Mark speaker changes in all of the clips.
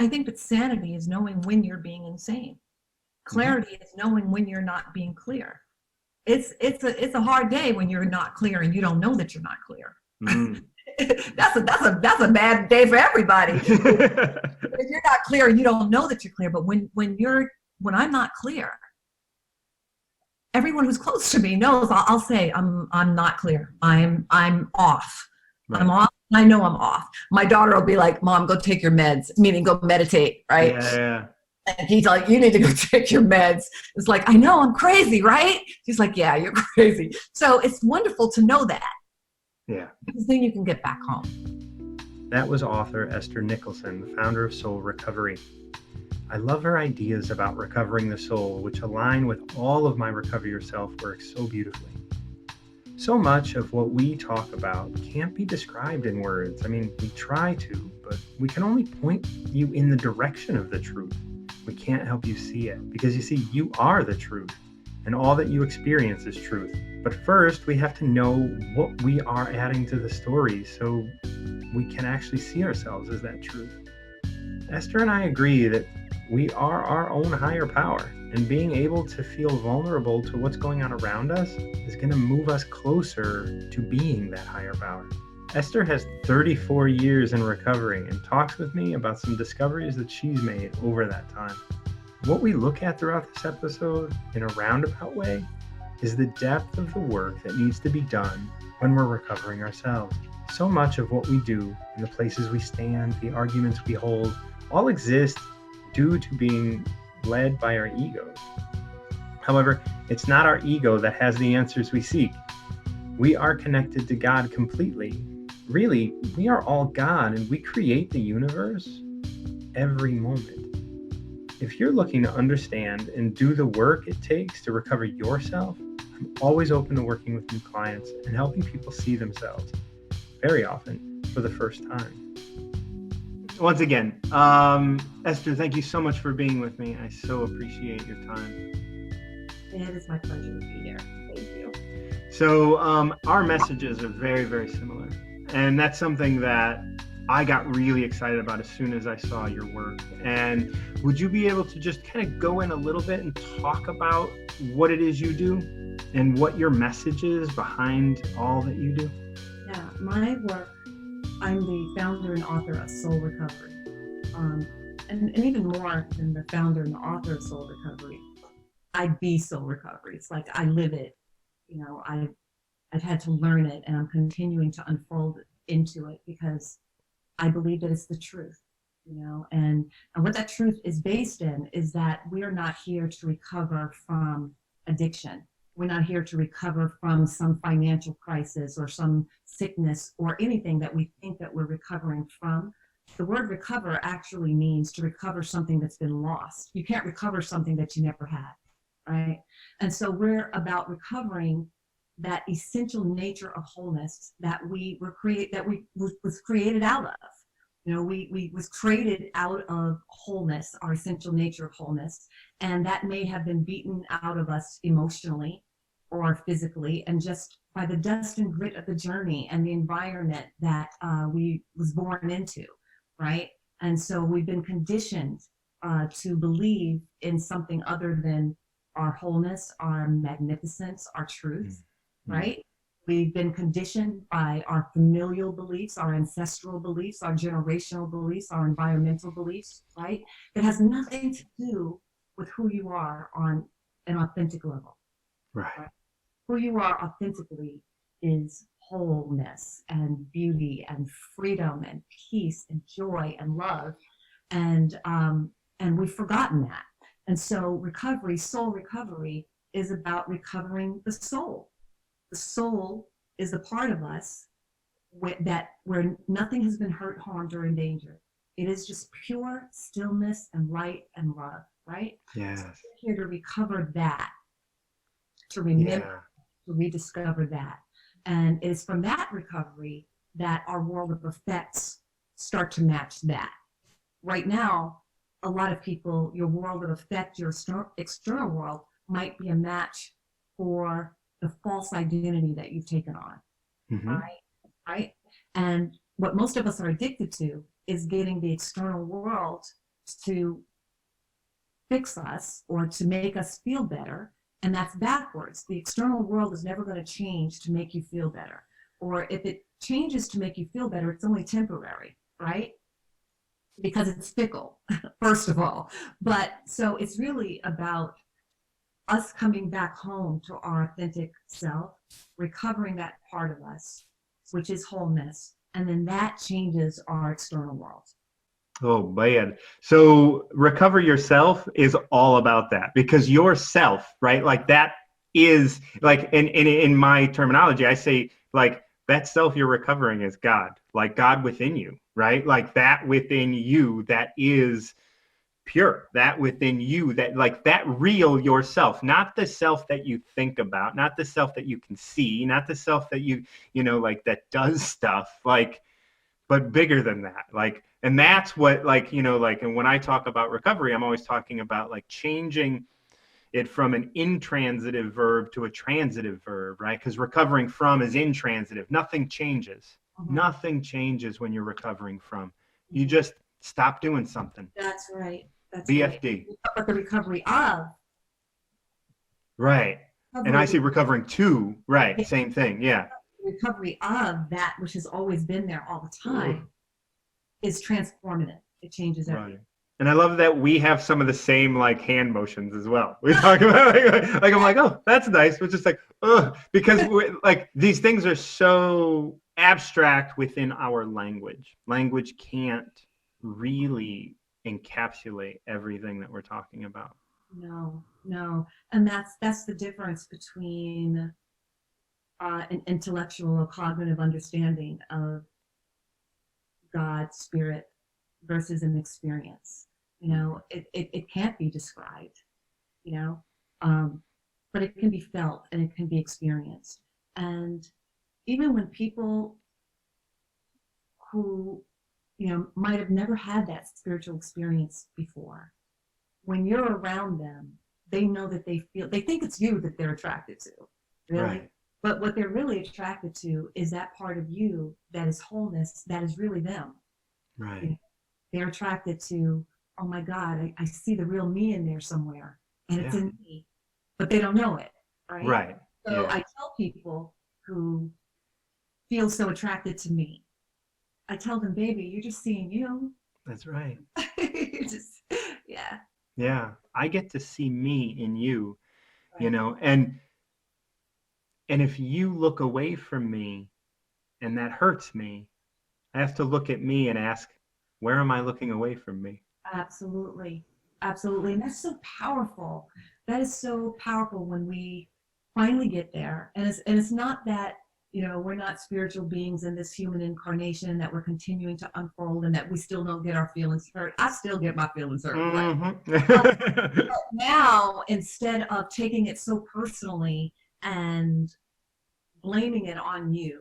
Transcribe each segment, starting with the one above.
Speaker 1: I think that sanity is knowing when you're being insane. Clarity is knowing when you're not being clear. It's a hard day when you're not clear and you don't know that you're not clear.
Speaker 2: Mm.
Speaker 1: That's a bad day for everybody. If you're not clear, you don't know that you're clear. But when I'm not clear, everyone who's close to me knows. I'll say I'm not clear. I'm off.
Speaker 2: Right.
Speaker 1: I'm off. I know I'm off. My daughter will be like, "Mom, go take your meds," meaning go meditate, right?
Speaker 2: Yeah.
Speaker 1: And he's like, "You need to go take your meds." It's like, I know I'm crazy, right? She's like, "Yeah, you're crazy." So it's wonderful to know that.
Speaker 2: Yeah.
Speaker 1: Because then you can get back home.
Speaker 2: That was author Esther Nicholson, the founder of Soul Recovery. I love her ideas about recovering the soul, which align with all of my Recover Yourself work so beautifully. So much of what we talk about can't be described in words. I mean, we try to, but we can only point you in the direction of the truth. We can't help you see it because you see, you are the truth and all that you experience is truth. But first, we have to know what we are adding to the story so we can actually see ourselves as that truth. Esther and I agree that we are our own higher power, and being able to feel vulnerable to what's going on around us is going to move us closer to being that higher power. Esther has 34 years in recovery and talks with me about some discoveries that she's made over that time. What we look at throughout this episode in a roundabout way is the depth of the work that needs to be done when we're recovering ourselves. So much of what we do and the places we stand, the arguments we hold, all exist due to being led by our egos. However, it's not our ego that has the answers we seek. We are connected to God completely. Really, we are all God, and we create the universe every moment. If you're looking to understand and do the work it takes to recover yourself, I'm always open to working with new clients and helping people see themselves, very often for the first time. Once again, Esther, thank you so much for being with me. I so appreciate your time.
Speaker 1: It is my pleasure to be here. Thank you.
Speaker 2: So our messages are very, very similar. And that's something that I got really excited about as soon as I saw your work. And would you be able to just kind of go in a little bit and talk about what it is you do and what your message is behind all that you do?
Speaker 1: Yeah, my work, I'm the founder and author of Soul Recovery. And even more than the founder and the author of Soul Recovery, I be Soul Recovery. It's like I live it. You know, I've had to learn it, and I'm continuing to unfold into it because I believe that it's the truth, you know, and what that truth is based in is that we are not here to recover from addiction. We're not here to recover from some financial crisis or some sickness or anything that we think that we're recovering from. The word recover actually means to recover something that's been lost. You can't recover something that you never had, right? And so we're about recovering that essential nature of wholeness that was created out of. You know, we was created out of wholeness, our essential nature of wholeness, and that may have been beaten out of us emotionally or physically, and just by the dust and grit of the journey and the environment that we was born into, right? And so we've been conditioned to believe in something other than our wholeness, our magnificence, our truth, right? We've been conditioned by our familial beliefs, our ancestral beliefs, our generational beliefs, our environmental beliefs, right? It has nothing to do with who you are on an authentic level.
Speaker 2: Right.
Speaker 1: Who you are authentically is wholeness and beauty and freedom and peace and joy and love. And we've forgotten that. And so recovery, soul recovery, is about recovering the soul. The soul is the part of us where nothing has been hurt, harmed, or endangered. It is just pure stillness and light and love, right?
Speaker 2: Yes.
Speaker 1: So we're here to recover that, to remember, to rediscover that. And it's from that recovery that our world of effects start to match that. Right now, a lot of people, your world of effect, your external world might be a match for the false identity that you've taken on, right? And what most of us are addicted to is getting the external world to fix us or to make us feel better. And that's backwards. The external world is never going to change to make you feel better. Or if it changes to make you feel better, it's only temporary, right? Because it's fickle, first of all. But so it's really about us coming back home to our authentic self, recovering that part of us, which is wholeness. And then that changes our external world.
Speaker 2: Oh man. So recover yourself is all about that, because yourself, right? Like that is like in my terminology, I say like that self you're recovering is God, like God within you, right? Like that within you that is pure, that within you, that like that real yourself, not the self that you think about, not the self that you can see, not the self that you know, like that does stuff, like, but bigger than that. Like, and that's what, like, you know, like, and when I talk about recovery, I'm always talking about like changing it from an intransitive verb to a transitive verb, right? Because recovering from is intransitive. Nothing changes. Nothing changes when you're recovering from. You just stop doing something.
Speaker 1: That's right. That's
Speaker 2: BFD.
Speaker 1: right. But the recovery of.
Speaker 2: Right. And I see recovering to, right, same thing, yeah.
Speaker 1: Recovery of that which has always been there all the time is transformative. It changes everything.
Speaker 2: Right. And I love that we have some of the same like hand motions as well. We talk about like I'm like, oh, that's nice. But just like, because like these things are so abstract within our language. Language can't really encapsulate everything that we're talking about.
Speaker 1: No. And that's the difference between an intellectual or cognitive understanding of God, spirit, versus an experience. You know, it can't be described, you know, but it can be felt and it can be experienced. And even when people who, you know, might have never had that spiritual experience before, when you're around them, they know that they think it's you that they're attracted to, really. Right. But what they're really attracted to is that part of you that is wholeness, that is really them.
Speaker 2: Right.
Speaker 1: You know, they're attracted to, oh my God, I see the real me in there somewhere, and it's in me, but they don't know it, right?
Speaker 2: Right.
Speaker 1: So I tell people who feel so attracted to me, I tell them, baby, you're just seeing you.
Speaker 2: That's right.
Speaker 1: You're just, yeah.
Speaker 2: Yeah, I get to see me in you, right. You know, and if you look away from me and that hurts me, I have to look at me and ask, where am I looking away from me?
Speaker 1: Absolutely. Absolutely. And that's so powerful. That is so powerful when we finally get there. And it's not that, you know, we're not spiritual beings in this human incarnation, that we're continuing to unfold and that we still don't get our feelings hurt. I still get my feelings hurt.
Speaker 2: Mm-hmm.
Speaker 1: Right? But now, instead of taking it so personally and blaming it on you,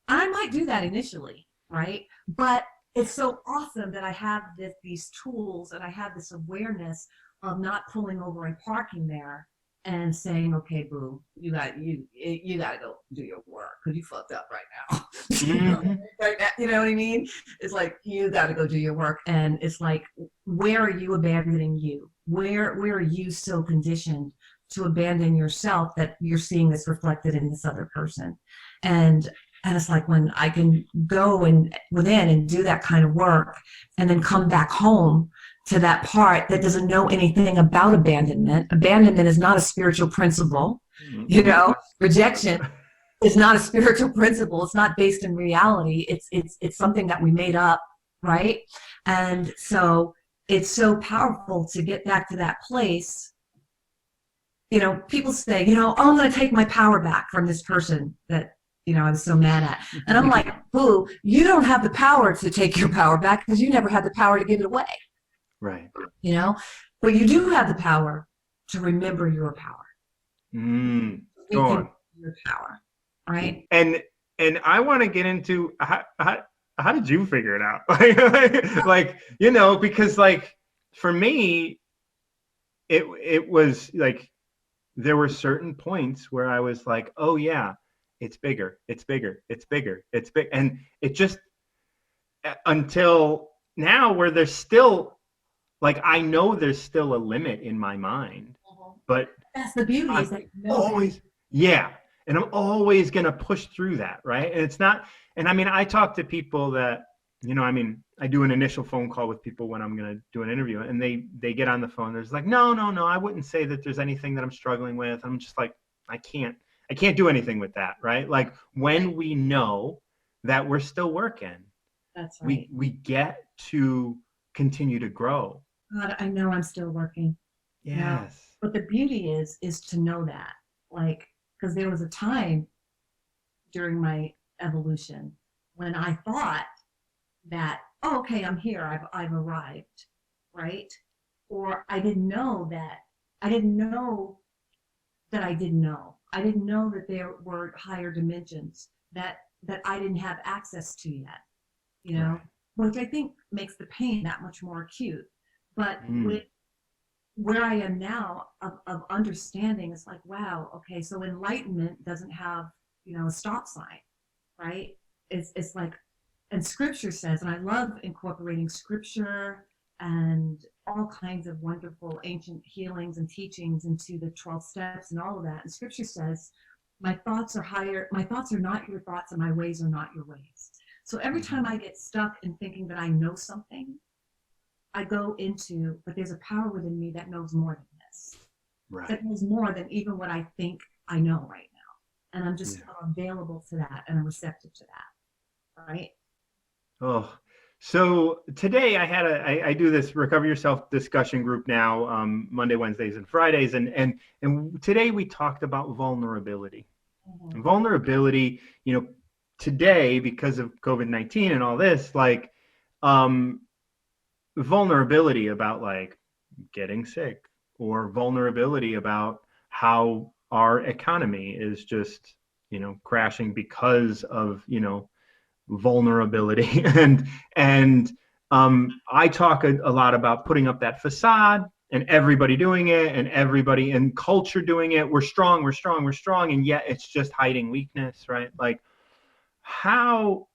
Speaker 1: I might do that initially, right? But it's so awesome that I have these tools and I have this awareness of not pulling over and parking there and saying, okay, boo, you got to go do your work because you fucked up right now.
Speaker 2: Mm-hmm.
Speaker 1: Right now, you know what I mean? It's like, you got to go do your work. And it's like, where are you abandoning you? Where are you so conditioned to abandon yourself that you're seeing this reflected in this other person? And it's like, when I can go and within and do that kind of work and then come back home to that part that doesn't know anything about abandonment. Abandonment is not a spiritual principle, you know. Rejection is not a spiritual principle. It's not based in reality. It's something that we made up, right? And so it's so powerful to get back to that place. You know, people say, you know, oh, I'm going to take my power back from this person that, you know, I was so mad at. And I'm like, boo, you don't have the power to take your power back because you never had the power to give it away.
Speaker 2: Right.
Speaker 1: You know, but you do have the power to remember your power.
Speaker 2: Go on.
Speaker 1: Your power, right?
Speaker 2: And I want to get into how did you figure it out? like, you know, because like for me, it was like there were certain points where I was like, oh yeah, it's bigger, it's bigger, it's bigger, it's big, and it just until now where there's still Like, I know there's still a limit in my mind, but
Speaker 1: That's the beauty.
Speaker 2: I'm
Speaker 1: Is that you know that.
Speaker 2: always, yeah. And I'm always going to push through that. Right. And it's not, and I mean, I talk to people that, I mean, I do an initial phone call with people when I'm going to do an interview, and they get on the phone. There's like, no, I wouldn't say that there's anything that I'm struggling with. I'm just like, I can't do anything with that. Right. Like, when we know that we're still working,
Speaker 1: That's right.
Speaker 2: we get to continue to grow.
Speaker 1: God, I know I'm still working.
Speaker 2: Yes.
Speaker 1: But the beauty is to know that, like, because there was a time during my evolution when I thought that, oh, okay, I'm here, I've arrived, right? Or I didn't know that I didn't know that I didn't know. I didn't know that there were higher dimensions that I didn't have access to yet,
Speaker 2: Right.
Speaker 1: which I think makes the pain that much more acute. But with where I am now of understanding, it's like, wow, okay, so enlightenment doesn't have, a stop sign, right? It's like, and scripture says, and I love incorporating scripture and all kinds of wonderful ancient healings and teachings into the 12 steps and all of that. And scripture says, my thoughts are not your thoughts, and my ways are not your ways. So every time I get stuck in thinking that I know something, I go into, but there's a power within me that knows more than this.
Speaker 2: Right.
Speaker 1: That knows more than even what I think I know right now. And I'm just available to that, and I'm receptive to that. Right?
Speaker 2: Oh, so today I do this Recover Yourself discussion group now, Monday, Wednesdays, and Fridays. And today we talked about vulnerability. And vulnerability, today, because of COVID-19 and all this, like, vulnerability about like getting sick, or vulnerability about how our economy is just, crashing because of, vulnerability. and I talk a lot about putting up that facade, and everybody doing it, and everybody in culture doing it. We're strong, and yet it's just hiding weakness, right? Like, how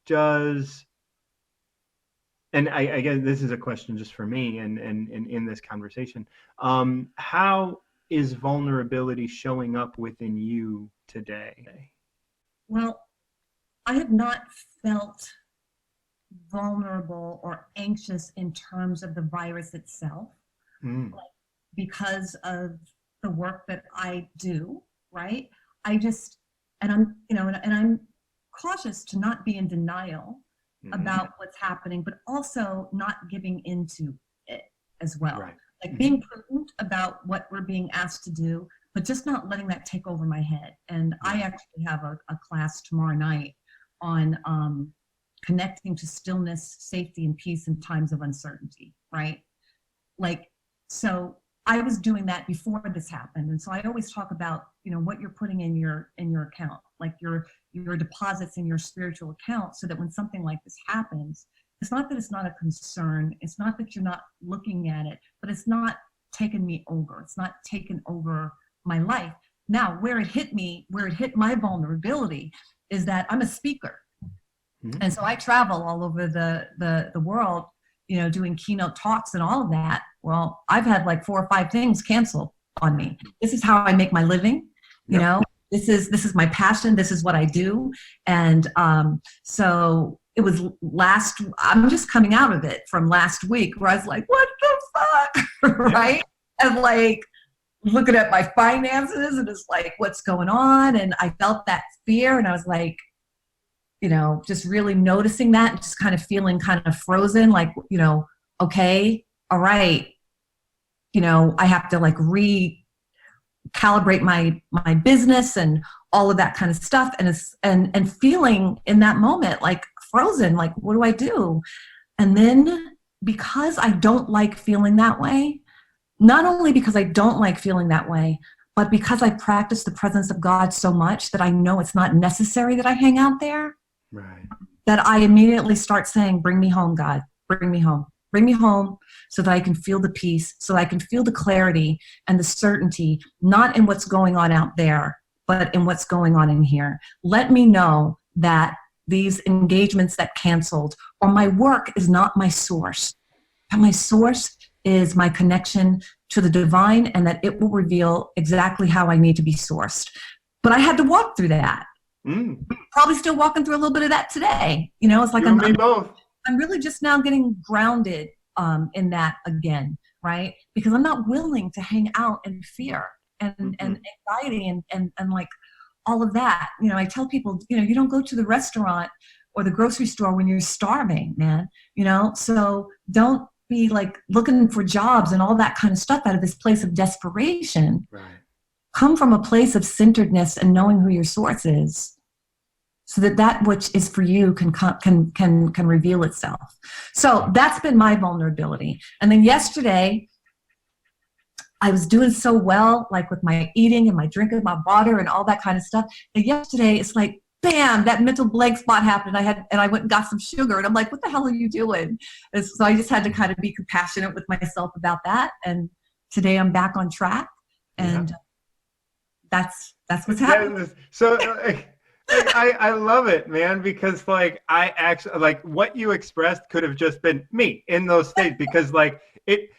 Speaker 2: does, and I guess this is a question just for me and in this conversation, how is vulnerability showing up within you today?
Speaker 1: Well, I have not felt vulnerable or anxious in terms of the virus itself, because of the work that I do, right? I just, and I'm cautious to not be in denial about what's happening, but also not giving into it as well.
Speaker 2: Right.
Speaker 1: Like being prudent about what we're being asked to do, but just not letting that take over my head. And I actually have a class tomorrow night on connecting to stillness, safety, and peace in times of uncertainty, right? Like, so I was doing that before this happened. And so I always talk about, what you're putting in your account, like your deposits in your spiritual account, so that when something like this happens, it's not that it's not a concern. It's not that you're not looking at it, but it's not taken me over. It's not taken over my life. Now, where it hit my vulnerability is that I'm a speaker. And so I travel all over the world, doing keynote talks and all of that. Well, I've had like 4 or 5 things canceled on me. This is how I make my living. This is my passion. This is what I do. And so it was I'm just coming out of it from last week, where I was like, what the fuck? Right? And like looking at my finances, and it's like, what's going on? And I felt that fear, and I was like, just really noticing that, and just kind of feeling kind of frozen, like, okay, all right. I have to like recalibrate my business and all of that kind of stuff. And feeling in that moment, like frozen, like, what do I do? And then, because I don't like feeling that way, not only because I don't like feeling that way, but because I practice the presence of God so much that I know it's not necessary that I hang out there,
Speaker 2: right,
Speaker 1: that I immediately start saying, bring me home, God, bring me home. Bring me home, so that I can feel the peace, so that I can feel the clarity and the certainty, not in what's going on out there, but in what's going on in here. Let me know that these engagements that canceled, or my work, is not my source. And my source is my connection to the divine, and that it will reveal exactly how I need to be sourced. But I had to walk through that. Probably still walking through a little bit of that today. You know, it's like
Speaker 2: you and me both.
Speaker 1: I'm really just now getting grounded in that again, right? Because I'm not willing to hang out in fear and anxiety and like all of that. You know, I tell people, you know, you don't go to the restaurant or the grocery store when you're starving, man. You know, so don't be like looking for jobs and all that kind of stuff out of this place of desperation.
Speaker 2: Right.
Speaker 1: Come from a place of centeredness and knowing who your source is, so that that which is for you can reveal itself. So that's been my vulnerability. And then yesterday, I was doing so well, like with my eating and my drinking my water and all that kind of stuff. And yesterday, it's like, bam, that mental blank spot happened. I went and got some sugar, and I'm like, what the hell are you doing? And so I just had to kind of be compassionate with myself about that. And today I'm back on track, and that's what's happening.
Speaker 2: So I love it, man, because like I actually, like what you expressed could have just been me in those states, because like it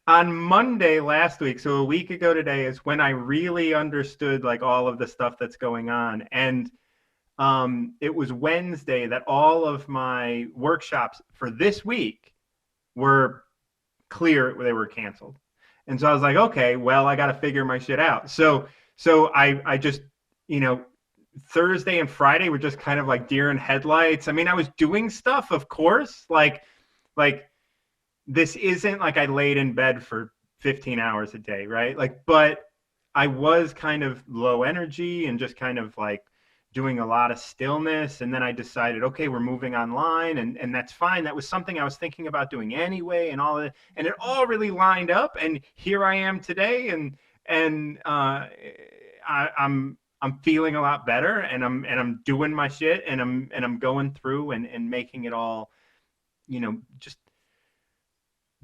Speaker 2: on Monday last week, so a week ago today, is when I really understood like all of the stuff that's going on. And it was Wednesday that all of my workshops for this week were clear, they were canceled. And so I was like, okay, well, I got to figure my shit out. So I just, you know, Thursday and Friday were just kind of like deer in headlights. I mean, I was doing stuff, of course, like this isn't like I laid in bed for 15 hours a day, right? Like, but I was kind of low energy and just kind of like doing a lot of stillness. And then I decided, okay, we're moving online, and that's fine. That was something I was thinking about doing anyway, and all of it. And it all really lined up. And here I am today. And I'm feeling a lot better, and I'm doing my shit, and I'm going through and making it all, you know, just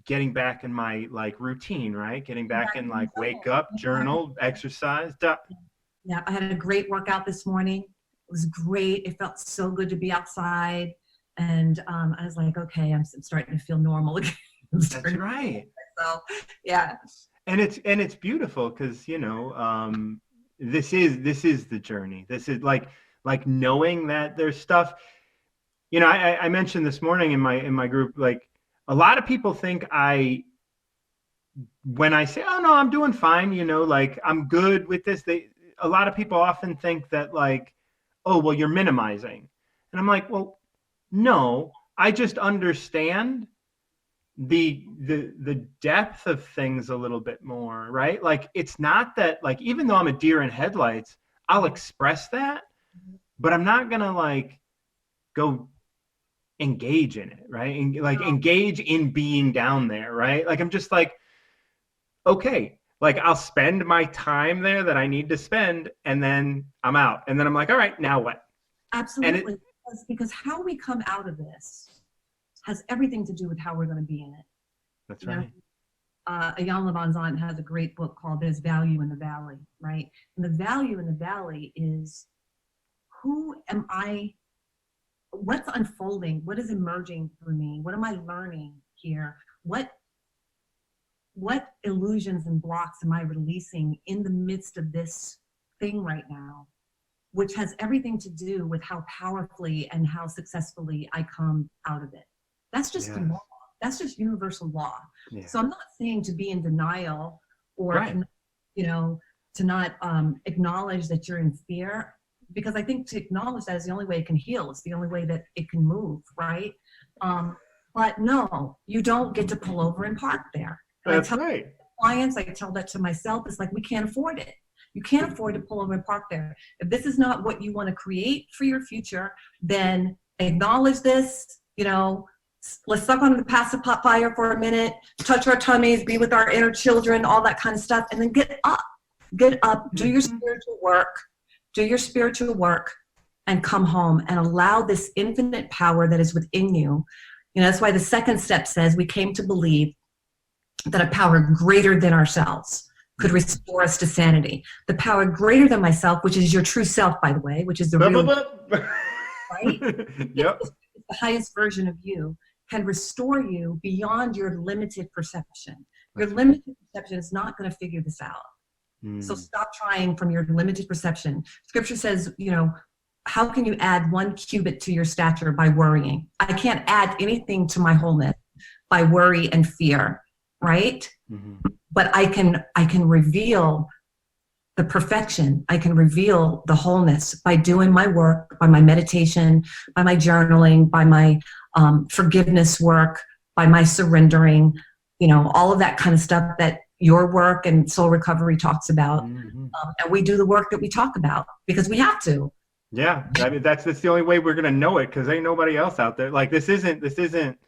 Speaker 2: getting back in my like routine, right? Getting back in like wake up, journal, exercise.
Speaker 1: Yeah, I had a great workout this morning. It was great. It felt so good to be outside, and I was like, okay, I'm starting to feel normal again.
Speaker 2: That's right.
Speaker 1: So yeah.
Speaker 2: And it's beautiful, because you know, this is the journey. This is like knowing that there's stuff. You know, I mentioned this morning in my group, like a lot of people think when I say, oh no, I'm doing fine, you know, like I'm good with this, a lot of people often think that like, oh, well, you're minimizing. And I'm like, well, no, I just understand the depth of things a little bit more, right? Like, it's not that, like, even though I'm a deer in headlights, I'll express that, but I'm not gonna like go engage in it, right? And like engage in being down there, right? Like, I'm just like, okay, like I'll spend my time there that I need to spend, and then I'm out. And then I'm like, all right, now what?
Speaker 1: Absolutely. Because how we come out of this has everything to do with how we're going to be in it.
Speaker 2: That's right.
Speaker 1: Jan Levanzant has a great book called There's Value in the Valley, right? And the value in the valley is, who am I? What's unfolding? What is emerging through me? What am I learning here? What illusions and blocks am I releasing in the midst of this thing right now? Which has everything to do with how powerfully and how successfully I come out of it. That's just the law. That's just universal law. Yeah. So I'm not saying to be in denial or, you know, to not acknowledge that you're in fear, because I think to acknowledge that is the only way it can heal. It's the only way that it can move, right? But no, you don't get to pull over and park there. And
Speaker 2: that's right.
Speaker 1: Clients, I tell that to myself. It's like, we can't afford it. You can't afford to pull over and park there. If this is not what you want to create for your future, then acknowledge this, you know, let's suck on the pacifier for a minute, touch our tummies, be with our inner children, all that kind of stuff, and then get up, do your spiritual work, and come home and allow this infinite power that is within you. You know, that's why the second step says we came to believe that a power greater than ourselves could restore us to sanity. The power greater than myself, which is your true self, by the way, which is the real, right?
Speaker 2: Yep.
Speaker 1: It's the highest version of you. can restore you beyond your limited perception. Your
Speaker 2: That's right.
Speaker 1: limited perception is not going to figure this out. So
Speaker 2: Mm.
Speaker 1: stop trying from your limited perception. Scripture says, you know, how can you add 1 cubit to your stature by worrying? I can't add anything to my wholeness by worry and fear, right?
Speaker 2: Mhm.
Speaker 1: But I can reveal the perfection. I can reveal the wholeness by doing my work, by my meditation, by my journaling, by my forgiveness work, by my surrendering, you know, all of that kind of stuff that your work and soul recovery talks about.
Speaker 2: Mhm.
Speaker 1: And we do the work that we talk about because we have to.
Speaker 2: Yeah, I mean that's the only way we're gonna know it, because ain't nobody else out there. Like this isn't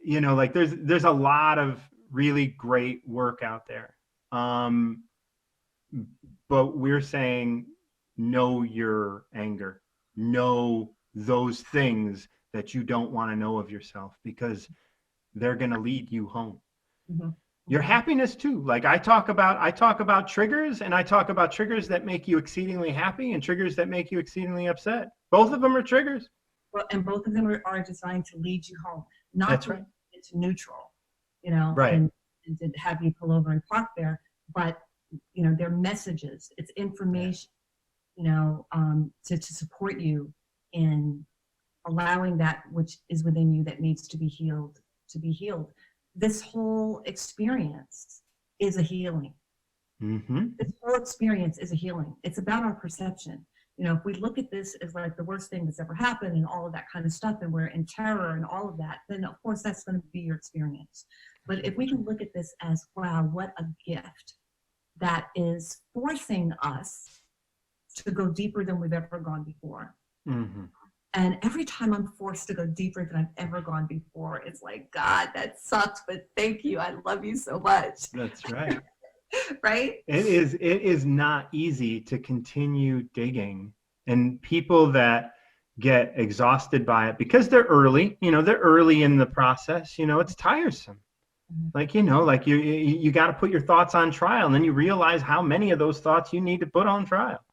Speaker 2: you know, like there's a lot of really great work out there, but we're saying know your anger, know those things that you don't want to know of yourself, because they're gonna lead you home.
Speaker 1: Mhm.
Speaker 2: Your happiness too. Like I talk about triggers, and I talk about triggers that make you exceedingly happy and triggers that make you exceedingly upset. Both of them are triggers.
Speaker 1: Well, and both of them are designed to lead you home, not
Speaker 2: That's
Speaker 1: to
Speaker 2: right.
Speaker 1: into neutral, you know,
Speaker 2: Right.
Speaker 1: and to have you pull over and park there. But you know, they're messages. It's information, you know, to support you in allowing that which is within you that needs to be healed to be healed. This whole experience is a healing.
Speaker 2: Mm-hmm.
Speaker 1: This whole experience is a healing. It's about our perception. You know, if we look at this as like the worst thing that's ever happened and all of that kind of stuff, and we're in terror and all of that, then of course that's going to be your experience. But if we can look at this as, wow, what a gift that is forcing us to go deeper than we've ever gone before.
Speaker 2: Mm-hmm.
Speaker 1: And every time I'm forced to go deeper than I've ever gone before, it's like, God, that sucks, but thank you. I love you so much.
Speaker 2: That's right.
Speaker 1: Right?
Speaker 2: It is not easy to continue digging, and people that get exhausted by it because they're early, you know, they're early in the process, you know, it's tiresome. Like, you know, like you got to put your thoughts on trial, and then you realize how many of those thoughts you need to put on trial.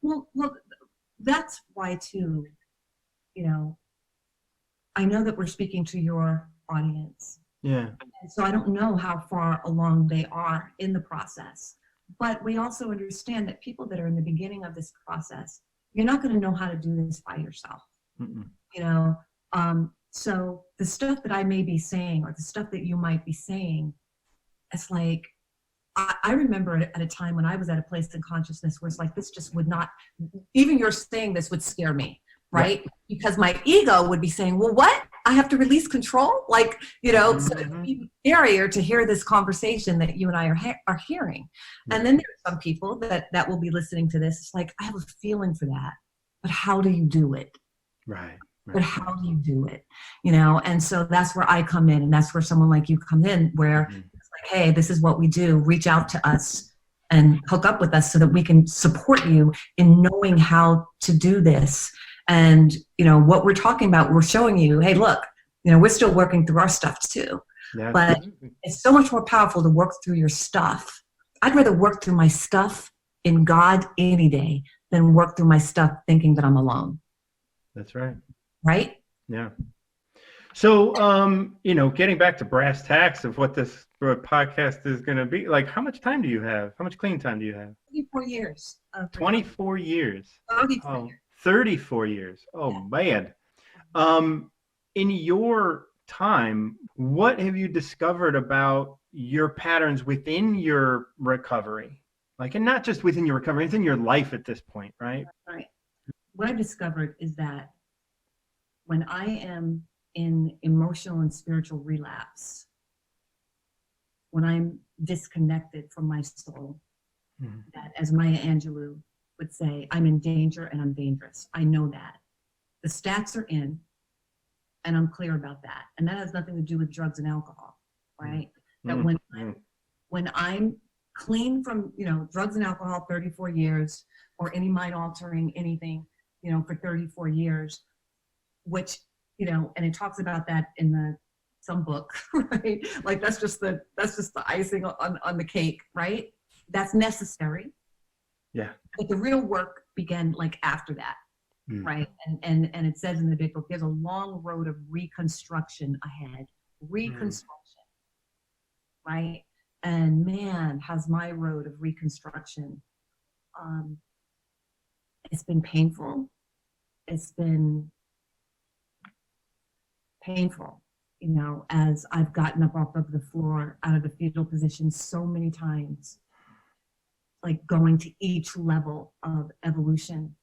Speaker 1: Well, that's why too, you know, I know that we're speaking to your audience.
Speaker 2: Yeah.
Speaker 1: And so I don't know how far along they are in the process. But we also understand that people that are in the beginning of this process, you're not going to know how to do this by yourself.
Speaker 2: Mm-mm.
Speaker 1: You know, so the stuff that I may be saying or the stuff that you might be saying, it's like, I remember at a time when I was at a place in consciousness where it's like, this just would not, even you're saying this would scare me, right? Yeah. Because my ego would be saying, well, what? I have to release control? Like, you know, so it would be scarier to hear this conversation that you and I are hearing. Yeah. And then there are some people that will be listening to this. It's like, I have a feeling for that, but how do you do it?
Speaker 2: Right.
Speaker 1: But how do you do it? You know, and so that's where I come in, and that's where someone like you come in, where it's like, hey, this is what we do. Reach out to us and hook up with us so that we can support you in knowing how to do this. And, you know, what we're talking about, we're showing you, hey, look, you know, we're still working through our stuff too. Yeah, but it's so much more powerful to work through your stuff. I'd rather work through my stuff in God any day than work through my stuff thinking that I'm alone.
Speaker 2: That's right.
Speaker 1: Right?
Speaker 2: Yeah. So, you know, getting back to brass tacks of what this podcast is going to be, like, how much time do you have? How much clean time do you have?
Speaker 1: 24 years.
Speaker 2: 24 years.
Speaker 1: 34 years.
Speaker 2: 34 years. Oh, yeah. Man. In your time, what have you discovered about your patterns within your recovery? Like, and not just within your recovery, it's in your life at this point, right?
Speaker 1: Right. What I've discovered is that when I am in emotional and spiritual relapse, when I'm disconnected from my soul, that, as Maya Angelou would say, I'm in danger and I'm dangerous. I know that. The stats are in, and I'm clear about that. And that has nothing to do with drugs and alcohol, right? That when I'm clean from, you know, drugs and alcohol, 34 years, or any mind altering anything, you know, for 34 years, which, you know, and it talks about that in some book, right? Like that's just the icing on the cake, right? That's necessary.
Speaker 2: Yeah.
Speaker 1: But the real work began like after that.
Speaker 2: Mm.
Speaker 1: right? And it says in the big book, there's a long road of reconstruction ahead. Reconstruction, right? And man, has my road of reconstruction, it's been painful. It's been painful, as I've gotten up off of the floor out of the fetal position so many times, like going to each level of evolution,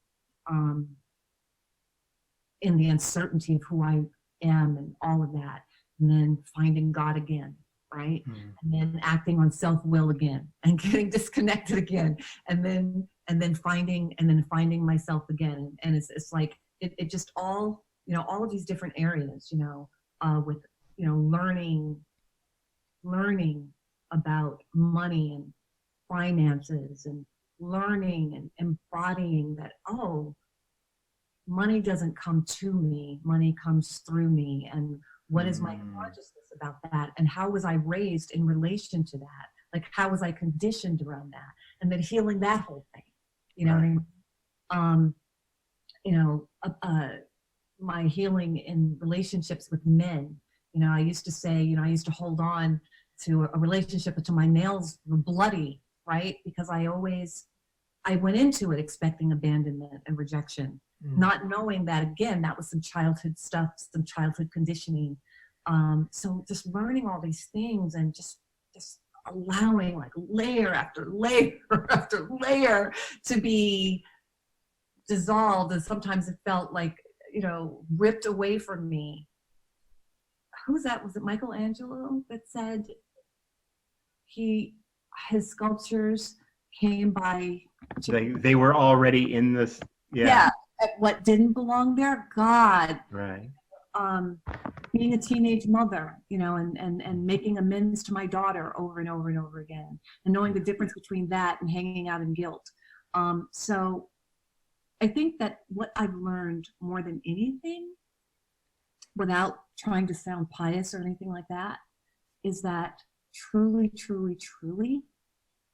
Speaker 1: in the uncertainty of who I am and all of that, and then finding God again, right? And then acting on self-will again and getting disconnected again, and then finding myself again. And it's like it just all all of these different areas, with learning about money and finances, and learning and embodying that, oh, money doesn't come to me, money comes through me. And what is my consciousness about that? And how was I raised in relation to that? Like, how was I conditioned around that? And then healing that whole thing, what I mean? My healing in relationships with men. I used to say, I used to hold on to a relationship until my nails were bloody, right? Because I went into it expecting abandonment and rejection, not knowing that, again, that was some childhood stuff, some childhood conditioning. So just learning all these things and just allowing, like, layer after layer after layer to be dissolved. And sometimes it felt like, ripped away from me. Who's that? Was it Michelangelo that said his sculptures came by?
Speaker 2: They were already in this. Yeah.
Speaker 1: What didn't belong there? God.
Speaker 2: Right.
Speaker 1: Being a teenage mother, and making amends to my daughter over and over and over again, and knowing the difference between that and hanging out in guilt. So I think that what I've learned more than anything, without trying to sound pious or anything like that, is that truly, truly, truly,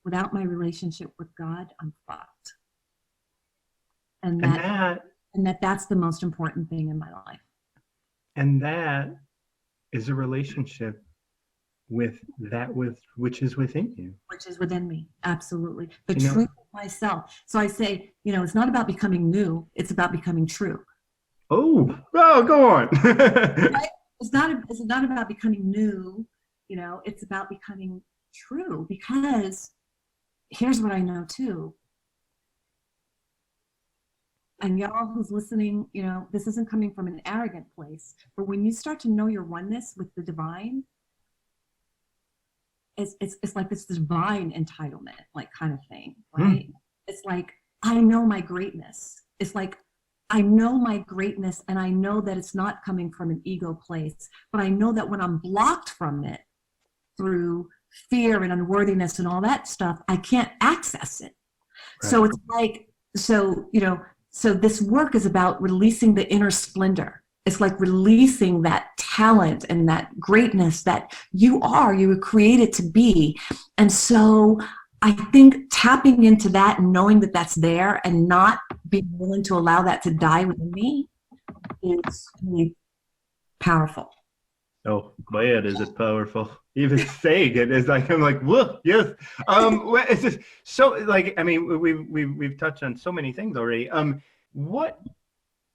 Speaker 1: without my relationship with God, I'm fucked. And that's the most important thing in my life.
Speaker 2: And that is a relationship with which is within you.
Speaker 1: Which is within me, absolutely. The truth of myself. So I say, it's not about becoming new, it's about becoming true.
Speaker 2: Oh, go on.
Speaker 1: Right? It's not about becoming new, it's about becoming true. Because here's what I know too. And y'all who's listening, this isn't coming from an arrogant place, but when you start to know your oneness with the divine, it's like this divine entitlement, like, kind of thing, right? It's like, I know my greatness. It's like, I know my greatness, and I know that it's not coming from an ego place, but I know that when I'm blocked from it through fear and unworthiness and all that stuff, I can't access it. Right. So it's like, so this work is about releasing the inner splendor. It's like releasing that talent and that greatness that you were created to be. And so I think tapping into that and knowing that that's there and not being willing to allow that to die within me is really powerful.
Speaker 2: Oh, man, is it powerful. Even saying it is like, I'm like, whoa, yes. It's just so, like, I mean, we've touched on so many things already. What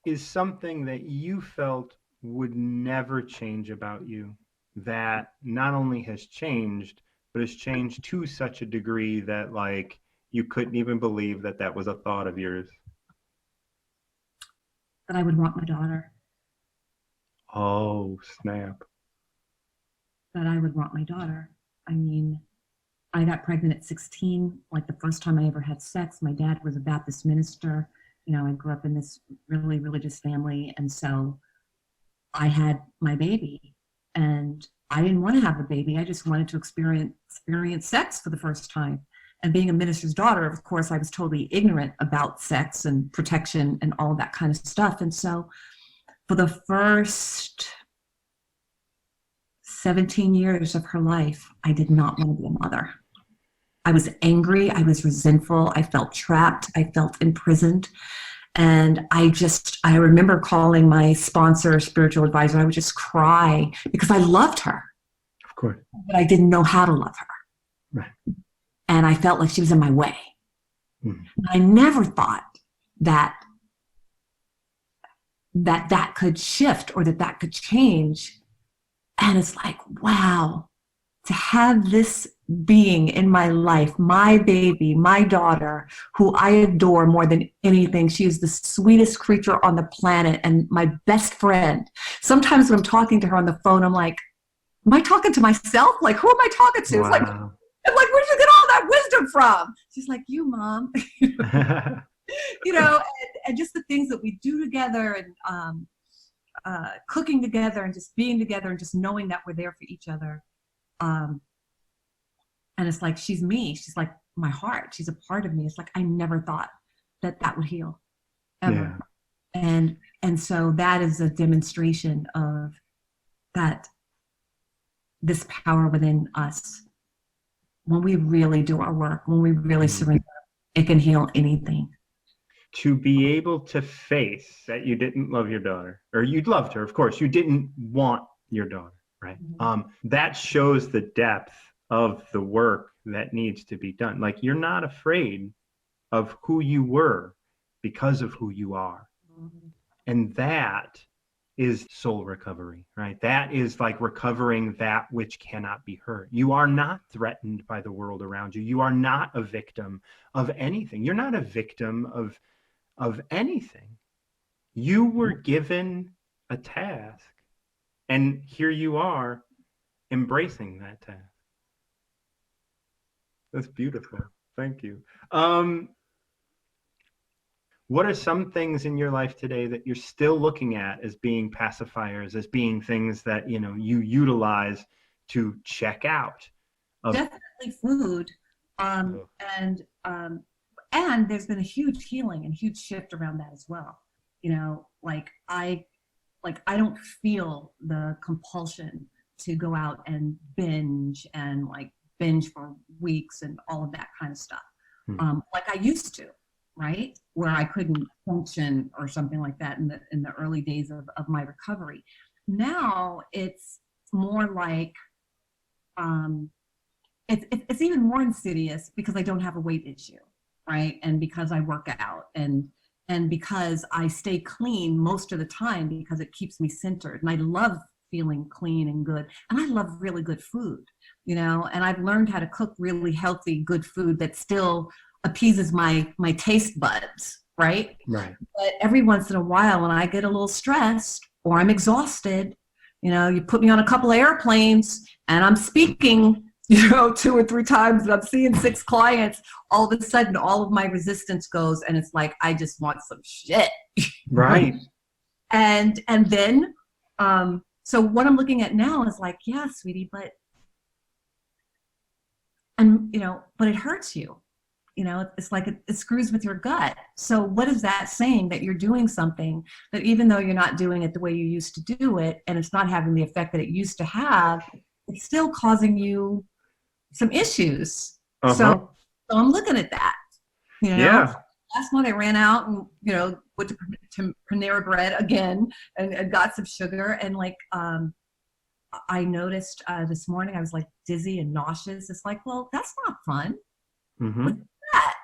Speaker 2: is something that you felt would never change about you that not only has changed, but has changed to such a degree that, like, you couldn't even believe that was a thought of yours?
Speaker 1: That I would want my daughter.
Speaker 2: Oh, snap.
Speaker 1: That I would want my daughter. I mean, I got pregnant at 16, like the first time I ever had sex. My dad was a Baptist minister. I grew up in this really religious family. And so I had my baby, and I didn't want to have a baby. I just wanted to experience sex for the first time. And being a minister's daughter, of course, I was totally ignorant about sex and protection and all that kind of stuff. And so for the first 17 years of her life, I did not want to be a mother. I was angry. I was resentful. I felt trapped. I felt imprisoned. And I remember calling my sponsor, spiritual advisor. I would just cry because I loved her,
Speaker 2: Of course.
Speaker 1: but I didn't know how to love her.
Speaker 2: Right.
Speaker 1: And I felt like she was in my way.
Speaker 2: Mhm.
Speaker 1: I never thought that that could shift or that could change. And it's like, wow, to have this being in my life, my baby, my daughter, who I adore more than anything. She is the sweetest creature on the planet and my best friend. Sometimes when I'm talking to her on the phone, I'm like, am I talking to myself? Like, who am I talking to? It's like,
Speaker 2: Wow.
Speaker 1: I'm like, where'd you get all that wisdom from? She's like, you, Mom. And just the things that we do together, and cooking together, and just being together, and just knowing that we're there for each other. And it's like, she's me. She's like my heart. She's a part of me. It's like, I never thought that would heal ever.
Speaker 2: Yeah.
Speaker 1: And so that is a demonstration of that, this power within us. When we really do our work, when we really surrender, it can heal anything.
Speaker 2: To be able to face that you didn't love your daughter, or you'd loved her, of course, you didn't want your daughter, right? That shows the depth of the work that needs to be done. Like, you're not afraid of who you were because of who you are. And that is soul recovery, right? That is like recovering that which cannot be hurt. You are not threatened by the world around you. You are not a victim of anything. You're not a victim of anything. You were given a task, and here you are embracing that task. That's beautiful. Thank you. What are some things in your life today that you're still looking at as being pacifiers, as being things that, you utilize to check out?
Speaker 1: Definitely food. And there's been a huge healing and huge shift around that as well. I don't feel the compulsion to go out and binge for weeks and all of that kind of stuff. Like I used to, right? Where I couldn't function or something like that in the early days of my recovery. Now it's more like, it's even more insidious because I don't have a weight issue, right? And because I work out, and because I stay clean most of the time, because it keeps me centered. And I love feeling clean and good. And I love really good food, and I've learned how to cook really healthy, good food that still appeases my taste buds, right?
Speaker 2: Right.
Speaker 1: But every once in a while, when I get a little stressed or I'm exhausted, you put me on a couple of airplanes and I'm speaking 2 or 3 times, and I'm seeing 6 clients, all of a sudden all of my resistance goes, and it's like, I just want some shit.
Speaker 2: Right.
Speaker 1: And then so what I'm looking at now is like, yeah, sweetie, but it hurts you. It's like it screws with your gut. So what is that saying? That you're doing something that, even though you're not doing it the way you used to do it, and it's not having the effect that it used to have, it's still causing you some issues. So I'm looking at that.
Speaker 2: Yeah.
Speaker 1: Last month I ran out and went to Panera Bread again and got some sugar, and I noticed this morning I was like dizzy and nauseous. It's like, well, that's not fun. What's that?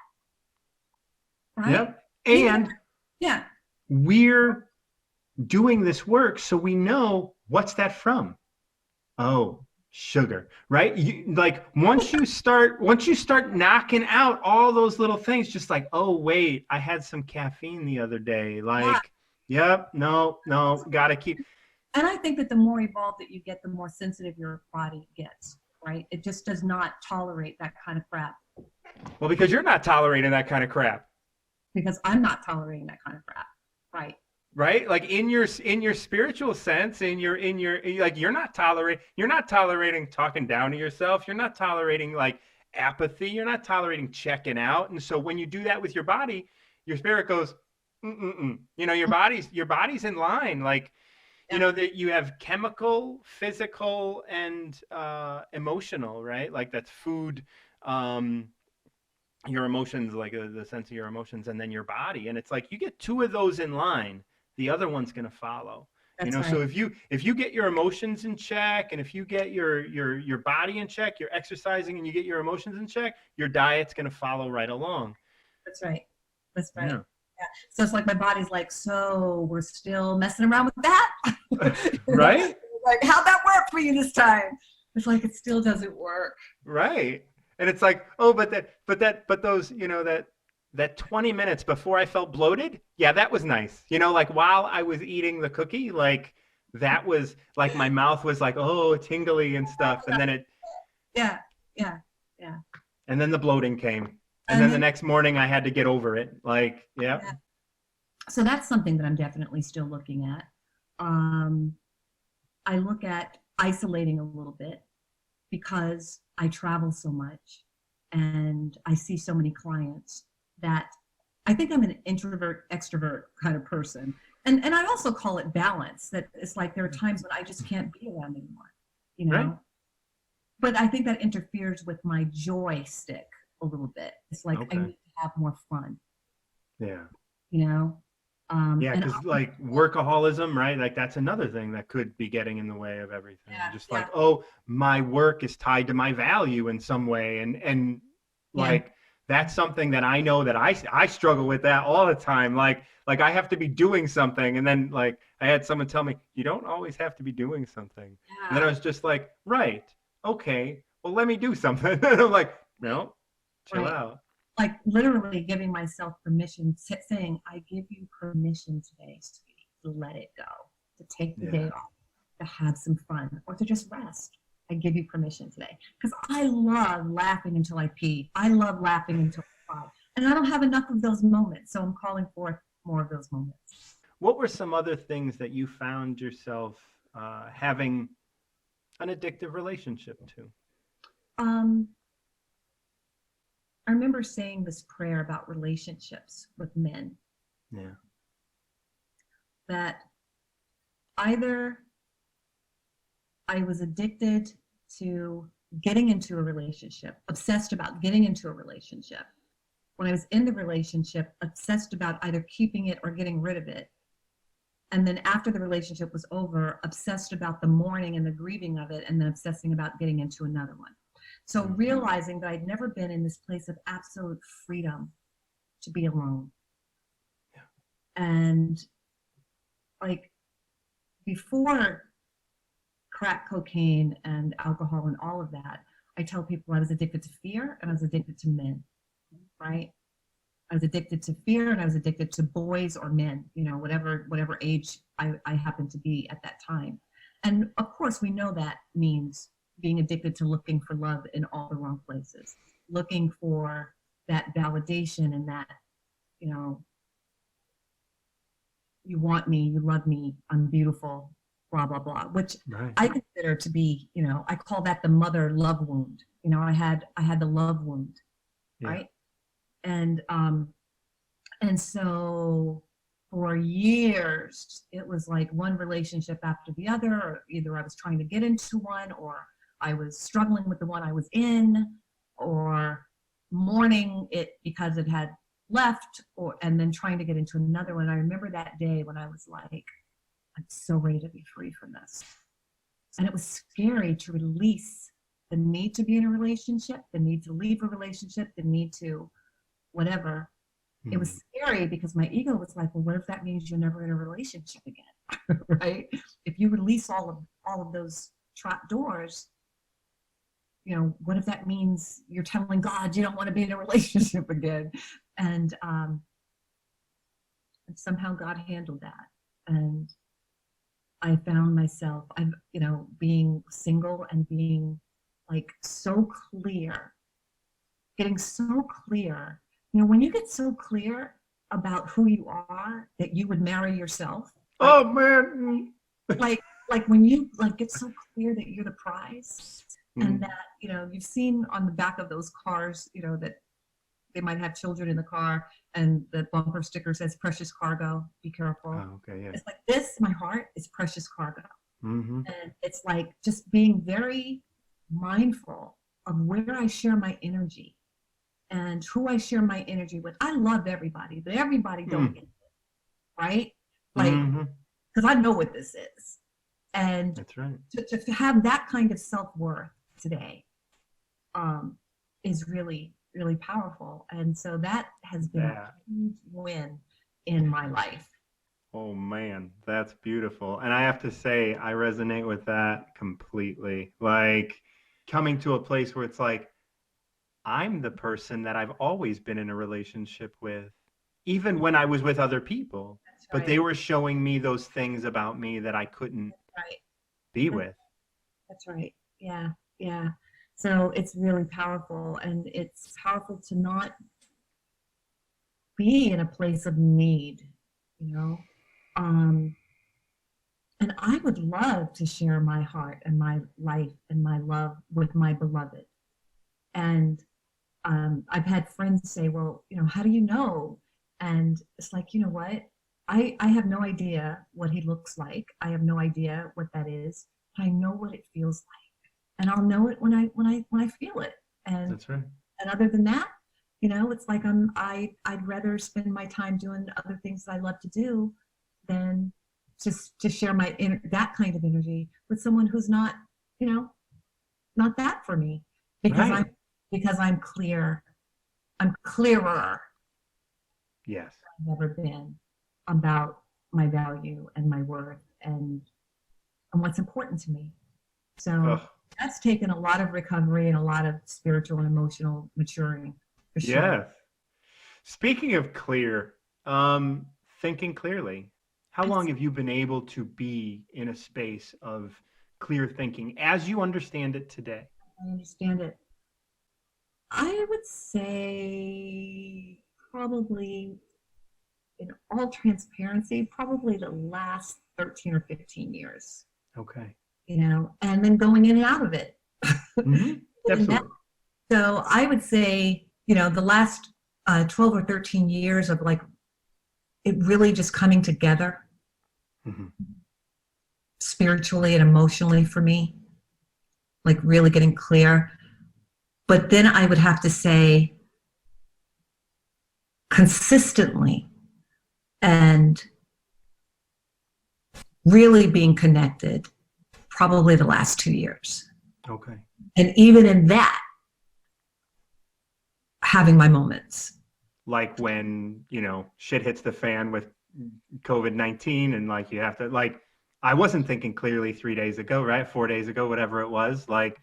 Speaker 1: Right?
Speaker 2: Yep. And
Speaker 1: yeah,
Speaker 2: we're doing this work so we know what's that from. Oh, sugar, right? Once you start knocking out all those little things, just like, oh wait, I had some caffeine the other day. Yep, no, gotta keep.
Speaker 1: And I think that the more evolved that you get, the more sensitive your body gets, right? It just does not tolerate that kind of crap.
Speaker 2: Well, because you're not tolerating that kind of crap.
Speaker 1: Because I'm not tolerating that kind of crap, right?
Speaker 2: Right? Like in your spiritual sense, you're not tolerating talking down to yourself. You're not tolerating like apathy. You're not tolerating checking out. And so when you do that with your body, your spirit goes, your body's in line. Like, that you have chemical, physical, and emotional, right? Like that's food, your emotions, like the sense of your emotions, and then your body. And it's like, you get two of those in line, the other one's going to follow.
Speaker 1: That's
Speaker 2: So
Speaker 1: right.
Speaker 2: if you get your emotions in check, and if you get your body in check, you're exercising and you get your emotions in check, your diet's going to follow right along.
Speaker 1: That's right. That's right.
Speaker 2: Yeah.
Speaker 1: Yeah. So it's like my body's like, so we're still messing around with that?
Speaker 2: Right?
Speaker 1: Like, how'd that work for you this time? It's like, it still doesn't work.
Speaker 2: Right. And it's like, oh, but those, that 20 minutes before I felt bloated, yeah, that was nice. Like while I was eating the cookie, like that was like, my mouth was like, oh, tingly and stuff. And then
Speaker 1: Yeah. Yeah. Yeah.
Speaker 2: and then the bloating came. And
Speaker 1: And
Speaker 2: then the
Speaker 1: then,
Speaker 2: next morning I had to get over it. Like, yeah.
Speaker 1: yeah. So that's something that I'm definitely still looking at. I look at isolating a little bit because I travel so much and I see so many clients that I think I'm an introvert, extrovert kind of person. And I also call it balance, that it's like there are times when I just can't be around anymore, you know?
Speaker 2: Right.
Speaker 1: But I think that interferes with my joystick a little bit. It's like I
Speaker 2: Okay.
Speaker 1: need to have more fun,
Speaker 2: Yeah.
Speaker 1: you know?
Speaker 2: Yeah,
Speaker 1: And
Speaker 2: because like workaholism, right? Like that's another thing that could be getting in the way of everything.
Speaker 1: yeah,
Speaker 2: Just
Speaker 1: yeah,
Speaker 2: like, oh, my work is tied to my value in some way, and
Speaker 1: yeah,
Speaker 2: like that's something that I know that I struggle with that all the time. Like I have to be doing something, and then like I had someone tell me, you don't always have to be doing something, and then I
Speaker 1: yeah,
Speaker 2: was just like, right, okay, well let me do something. And I'm like, no, chill
Speaker 1: right.
Speaker 2: out.
Speaker 1: Like literally giving myself permission, saying, I give you permission today, sweetie, to let it go, to take the day
Speaker 2: Yeah.
Speaker 1: off, to have some fun, or to just rest. I give you permission today. Because I love laughing until I pee. I love laughing until I cry. And I don't have enough of those moments. So I'm calling forth more of those moments.
Speaker 2: What were some other things that you found yourself having an addictive relationship to?
Speaker 1: Um, I remember saying this prayer about relationships with men,
Speaker 2: Yeah.
Speaker 1: that either I was addicted to getting into a relationship, obsessed about getting into a relationship. When I was in the relationship, obsessed about either keeping it or getting rid of it. And then after the relationship was over, obsessed about the mourning and the grieving of it, and then obsessing about getting into another one. So realizing that I'd never been in this place of absolute freedom to be alone.
Speaker 2: Yeah.
Speaker 1: And like before crack cocaine and alcohol and all of that, I tell people I was addicted to fear and I was addicted to men, right? I was addicted to fear and I was addicted to boys or men, whatever age I happened to be at that time. And of course, we know that means being addicted to looking for love in all the wrong places, looking for that validation and that, you want me, you love me, I'm beautiful, blah, blah, blah, which
Speaker 2: Right.
Speaker 1: I consider to be, I call that the mother love wound. I had the love wound,
Speaker 2: Yeah.
Speaker 1: right? And so for years, it was like one relationship after the other, or either I was trying to get into one, or I was struggling with the one I was in, or mourning it because it had left, and then trying to get into another one. I remember that day when I was like, I'm so ready to be free from this. And it was scary to release the need to be in a relationship, the need to leave a relationship, the need to whatever. It was scary because my ego was like, well, what if that means you're never in a relationship again? Right? If you release all of those trap doors, what if that means you're telling God you don't want to be in a relationship again? And somehow God handled that. And I found myself, being single and being like so clear, getting so clear. When you get so clear about who you are that you would marry yourself.
Speaker 2: Oh man.
Speaker 1: Like when you get so clear that you're the prize, and that you've seen on the back of those cars, that they might have children in the car, and the bumper sticker says "precious cargo, be careful."
Speaker 2: Oh, okay, yeah.
Speaker 1: It's like this. My heart is precious cargo,
Speaker 2: Mm-hmm.
Speaker 1: and it's like just being very mindful of where I share my energy. and who I share my energy with. I love everybody, but everybody don't get it, right? Like,
Speaker 2: Mm-hmm.
Speaker 1: because I know what this is. And
Speaker 2: That's right.
Speaker 1: to have that kind of self-worth today is really, really powerful. And so that has been a huge win in my life.
Speaker 2: Oh man, that's beautiful. And I have to say, I resonate with that completely. Like coming to a place where it's like, I'm the person that I've always been in a relationship with, even when I was with other people.
Speaker 1: That's
Speaker 2: But they
Speaker 1: right.
Speaker 2: were showing me those things about me that I couldn't
Speaker 1: Right.
Speaker 2: be with.
Speaker 1: That's right. Yeah. Yeah. So it's really powerful, and it's powerful to not be in a place of need, you know. Um, and I would love to share my heart and my life and my love with my beloved. And I've had friends say, well, how do you know? And it's like, you know what? I have no idea what he looks like. I have no idea what that is. But I know what it feels like. And I'll know it when I feel it. And
Speaker 2: That's right.
Speaker 1: and other than that, it's like I'd rather spend my time doing other things that I love to do than just to share that kind of energy with someone who's not, not that for me. Because
Speaker 2: Right.
Speaker 1: I'm clear. I'm clearer
Speaker 2: Yes.
Speaker 1: than I've ever been about my value and my worth and what's important to me. So
Speaker 2: Oh,
Speaker 1: that's taken a lot of recovery and a lot of spiritual and emotional maturing for sure.
Speaker 2: yes. Speaking of clear, thinking clearly, how long have you been able to be in a space of clear thinking as you understand it today?
Speaker 1: I understand it. I would say probably, in all transparency, probably the last 13 or 15 years,
Speaker 2: Okay.
Speaker 1: and then going in and out of it.
Speaker 2: Mm-hmm. Absolutely.
Speaker 1: So I would say, the last 12 or 13 years of like it really just coming together
Speaker 2: Mm-hmm.
Speaker 1: spiritually and emotionally for me, like really getting clear. But then I would have to say consistently and really being connected, probably the last 2 years.
Speaker 2: Okay.
Speaker 1: And even in that, having my moments.
Speaker 2: Like when, shit hits the fan with COVID-19 and like you have to like I wasn't thinking clearly 3 days ago, right? 4 days ago, whatever it was. Like,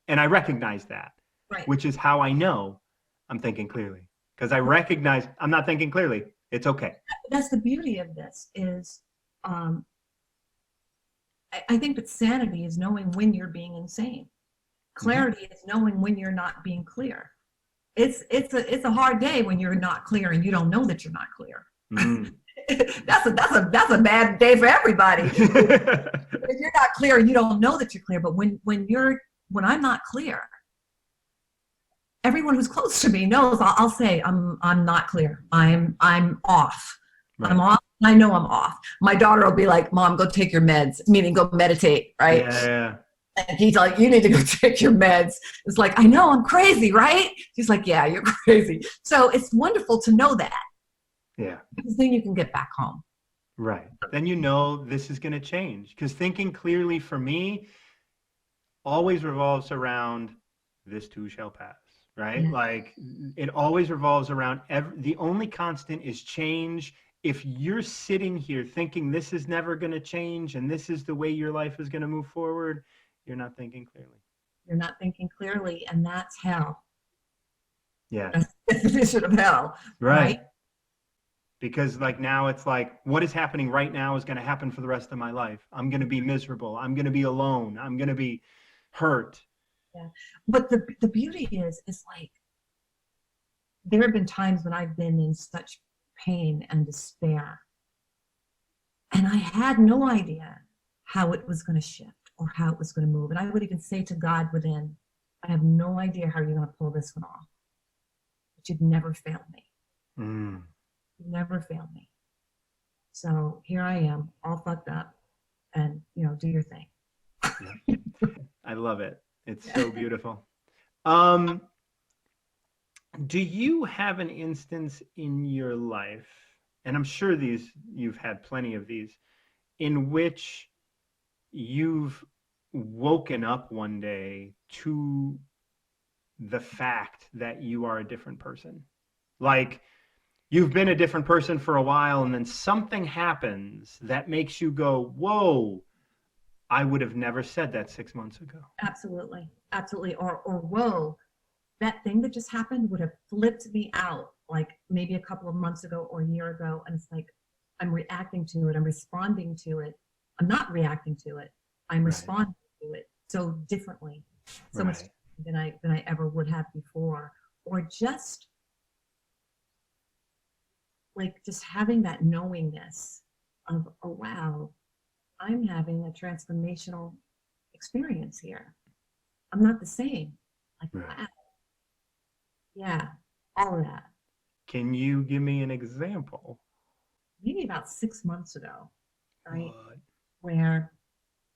Speaker 2: and I recognize that,
Speaker 1: Right.
Speaker 2: which is how I know I'm thinking clearly. Because I recognize I'm not thinking clearly. It's okay.
Speaker 1: That's the beauty of this is um, I think that sanity is knowing when you're being insane. Clarity is knowing when you're not being clear. It's a hard day when you're not clear and you don't know that you're not clear.
Speaker 2: Mm.
Speaker 1: That's a bad day for everybody. If you're not clear, you don't know that you're clear. But when I'm not clear, everyone who's close to me knows. I'll say I'm not clear. I'm off.
Speaker 2: Right.
Speaker 1: I'm off. I know I'm off. My daughter will be like, "Mom, go take your meds," meaning go meditate, right?
Speaker 2: Yeah.
Speaker 1: And he's like, "You need to go take your meds." It's like, I know I'm crazy, right? She's like, "Yeah, you're crazy." So it's wonderful to know that.
Speaker 2: Yeah.
Speaker 1: Because then you can get back home.
Speaker 2: Right. Then you know this is going to change. Because thinking clearly for me always revolves around this too shall pass, right?
Speaker 1: Yeah.
Speaker 2: Like it always revolves around the only constant is change. If you're sitting here thinking this is never going to change and this is the way your life is going to move forward, you're not thinking clearly.
Speaker 1: You're not thinking clearly, and that's hell.
Speaker 2: Yeah.
Speaker 1: That's the definition of hell, right?
Speaker 2: Because like now it's like what is happening right now is going to happen for the rest of my life. I'm going to be miserable. I'm going to be alone. I'm going to be hurt.
Speaker 1: Yeah. But the beauty is like there have been times when I've been in such pain and despair, and I had no idea how it was going to shift or how it was going to move. And I would even say to God within, I have no idea how you're going to pull this one off, but you've never failed me.
Speaker 2: Mm.
Speaker 1: You've never failed me. So here I am, all fucked up, and do your thing.
Speaker 2: I love it. It's
Speaker 1: Yeah.
Speaker 2: so beautiful. Do you have an instance in your life, and I'm sure you've had plenty of these, in which you've woken up one day to the fact that you are a different person? Like you've been a different person for a while, and then something happens that makes you go, whoa, I would have never said that 6 months ago.
Speaker 1: Absolutely. Absolutely. Or whoa, that thing that just happened would have flipped me out like maybe a couple of months ago or a year ago. And it's like, I'm reacting to it. I'm responding to it. I'm not reacting to it. I'm
Speaker 2: Right.
Speaker 1: responding to it so differently, so much
Speaker 2: Right.
Speaker 1: than I ever would have before. Or just like just having that knowingness of, oh wow, I'm having a transformational experience here. I'm not the same. Like,
Speaker 2: Right.
Speaker 1: wow. Yeah, all of that.
Speaker 2: Can you give me an example?
Speaker 1: Maybe about 6 months ago, right?
Speaker 2: What?
Speaker 1: Where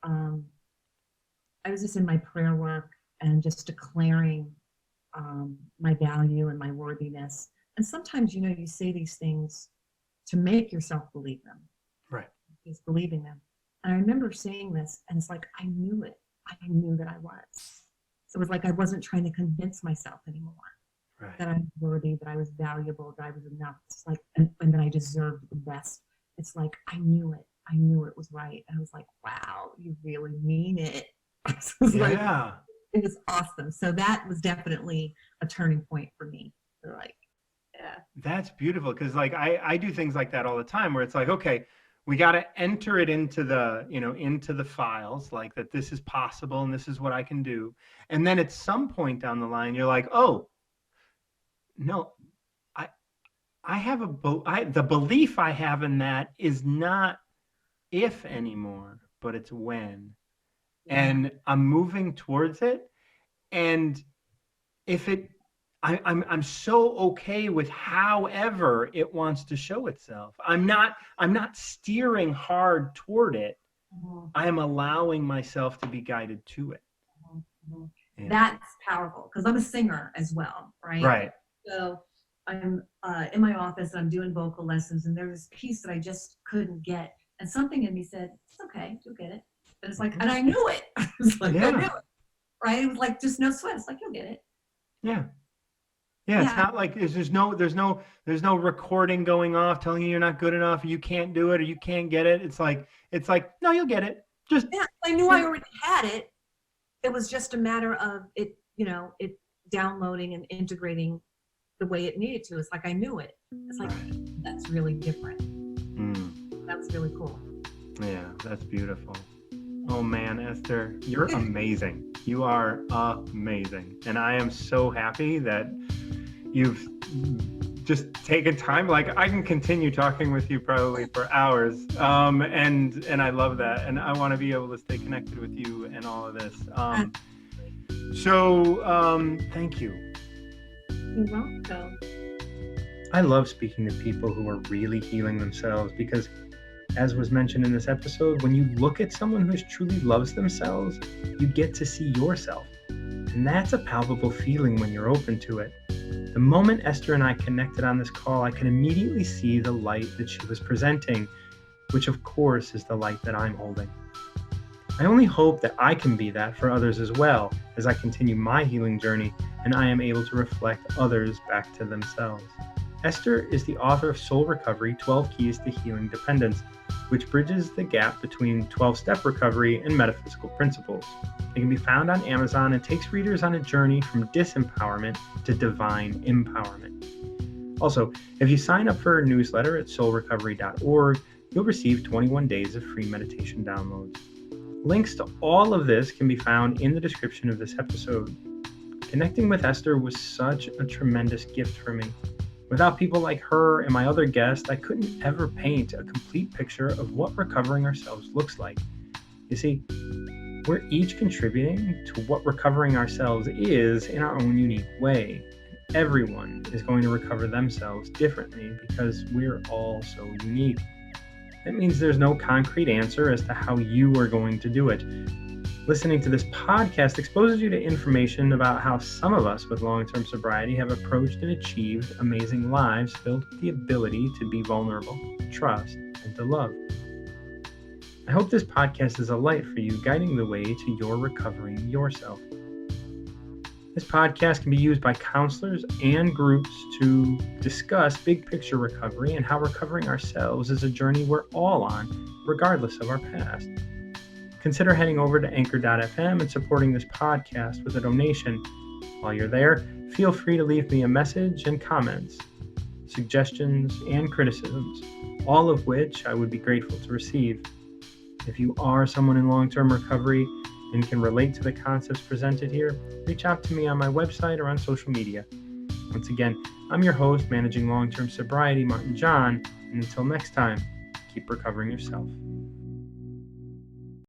Speaker 1: I was just in my prayer work and just declaring my value and my worthiness. And sometimes, you say these things to make yourself believe them.
Speaker 2: Right.
Speaker 1: He's believing them. And I remember saying this, and it's like, I knew it. I knew that I was. So it was like I wasn't trying to convince myself anymore
Speaker 2: Right.
Speaker 1: that I was worthy, that I was valuable, that I was enough. It's like, and that I deserved the best. It's like, I knew it. I knew it was right. And I was like, wow, you really mean it. It was like,
Speaker 2: Yeah.
Speaker 1: it was awesome. So that was definitely a turning point for me. They're like, yeah.
Speaker 2: That's beautiful, because like I do things like that all the time where it's like, okay, we got to enter it into the files, like that this is possible and this is what I can do. And then at some point down the line, you're like, oh, no, I have the belief I have in that is not if anymore, but it's when.
Speaker 1: Yeah.
Speaker 2: And I'm moving towards it. And if it, I'm so okay with however it wants to show itself. I'm not steering hard toward it.
Speaker 1: Mhm.
Speaker 2: I am allowing myself to be guided to it.
Speaker 1: Mhm.
Speaker 2: Yeah.
Speaker 1: That's powerful because I'm a singer as well, right?
Speaker 2: Right.
Speaker 1: So I'm in my office and I'm doing vocal lessons, and there's this piece that I just couldn't get, and something in me said, "It's okay, you'll get it." And it's like, and I knew it. It's like, I knew
Speaker 2: Yeah.
Speaker 1: it, right? It was like just no sweat. It's like, you'll get it.
Speaker 2: Yeah. Yeah. It's
Speaker 1: Yeah,
Speaker 2: not like there's no recording going off telling you you're not good enough, or you can't do it, or you can't get it. It's like, no, you'll get it. Just
Speaker 1: yeah. I knew I already had it. It was just a matter of it, it downloading and integrating the way it needed to. It's like I knew it. It's like,
Speaker 2: Right.
Speaker 1: that's really different.
Speaker 2: Mm.
Speaker 1: That was really cool.
Speaker 2: Yeah, that's beautiful. Oh man, Esther, you're amazing. You are amazing. And I am so happy that you've just taken time. Like I can continue talking with you probably for hours. And I love that. And I want to be able to stay connected with you and all of this. Thank you.
Speaker 1: You're welcome.
Speaker 2: I love speaking to people who are really healing themselves because, as was mentioned in this episode, when you look at someone who truly loves themselves, you get to see yourself. And that's a palpable feeling when you're open to it. The moment Esther and I connected on this call, I could immediately see the light that she was presenting, which of course is the light that I'm holding. I only hope that I can be that for others as well as I continue my healing journey and I am able to reflect others back to themselves. Esther is the author of Soul Recovery, 12 Keys to Healing Dependence, which bridges the gap between 12-step recovery and metaphysical principles. It can be found on Amazon and takes readers on a journey from disempowerment to divine empowerment. Also, if you sign up for a newsletter at soulrecovery.org, you'll receive 21 days of free meditation downloads. Links to all of this can be found in the description of this episode. Connecting with Esther was such a tremendous gift for me. Without people like her and my other guests, I couldn't ever paint a complete picture of what recovering ourselves looks like. You see, we're each contributing to what recovering ourselves is in our own unique way. Everyone is going to recover themselves differently because we're all so unique. That means there's no concrete answer as to how you are going to do it. Listening to this podcast exposes you to information about how some of us with long-term sobriety have approached and achieved amazing lives filled with the ability to be vulnerable, to trust, and to love. I hope this podcast is a light for you, guiding the way to your recovering yourself. This podcast can be used by counselors and groups to discuss big picture recovery and how recovering ourselves is a journey we're all on, regardless of our past. Consider heading over to anchor.fm and supporting this podcast with a donation. While you're there, feel free to leave me a message and comments, suggestions, and criticisms, all of which I would be grateful to receive. If you are someone in long-term recovery and can relate to the concepts presented here, reach out to me on my website or on social media. Once again, I'm your host, Managing Long-Term Sobriety, MartinJon, and until next time, keep recovering yourself.